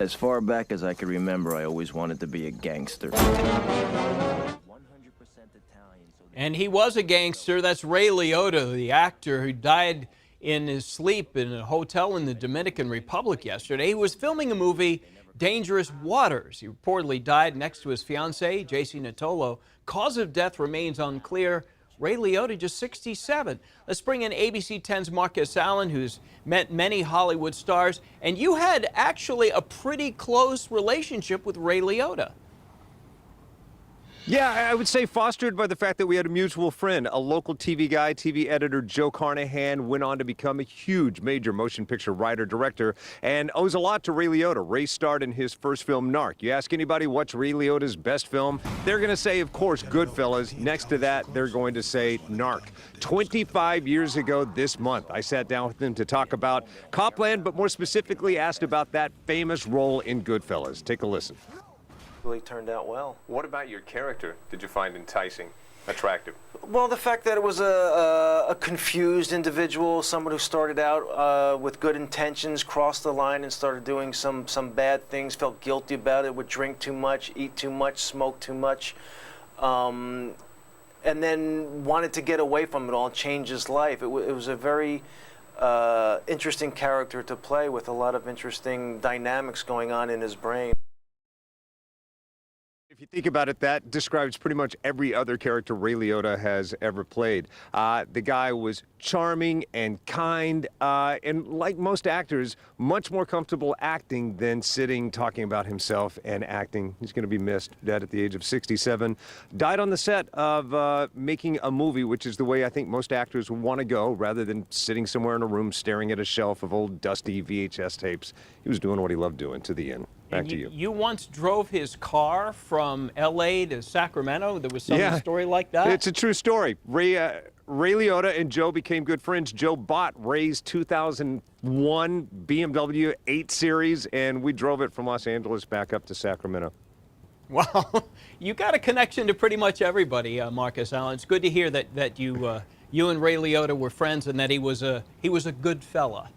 As far back as I can remember, I always wanted to be a gangster. 100% Italian. And he was a gangster. That's Ray Liotta, the actor who died in his sleep in a hotel in the Dominican Republic yesterday. He was filming a movie, Dangerous Waters. He reportedly died next to his fiancée, JC Natolo. Cause of death remains unclear. Ray Liotta, just 67. Let's bring in ABC 10's Marcus Allen, who's met many Hollywood stars. And you had actually a pretty close relationship with Ray Liotta. Yeah, I would say fostered by the fact that we had a mutual friend, a local TV guy, TV editor, Joe Carnahan, went on to become a huge major motion picture writer-director and owes a lot to Ray Liotta. Ray starred in his first film, Narc. You ask anybody what's Ray Liotta's best film, they're going to say, of course, Goodfellas. Next to that, they're going to say Narc. 25 years ago this month, I sat down with him to talk about Copland, but more specifically asked about that famous role in Goodfellas. Take a listen. Really turned out well. What about your character did you find enticing, attractive? Well, the fact that it was a confused individual, someone who started out with good intentions, crossed the line and started doing some bad things, felt guilty about it, would drink too much, eat too much, smoke too much, and then wanted to get away from it all, change his life. It was a very interesting character to play with a lot of interesting dynamics going on in his brain. If you think about it, that describes pretty much every other character Ray Liotta has ever played. The guy was charming and kind, and like most actors, much more comfortable acting than sitting talking about himself and acting. He's going to be missed. Dead at the age of 67. Died on the set of making a movie, which is the way I think most actors would want to go, rather than sitting somewhere in a room staring at a shelf of old dusty VHS tapes. He was doing what he loved doing to the end. Back to you. You once drove his car from L.A. to Sacramento. There was some story like that? It's a true story. Ray Liotta and Joe became good friends. Joe bought Ray's 2001 BMW 8 Series, and we drove it from Los Angeles back up to Sacramento. Well, you got a connection to pretty much everybody, Marcus Allen. It's good to hear that you and Ray Liotta were friends and that he was a good fella.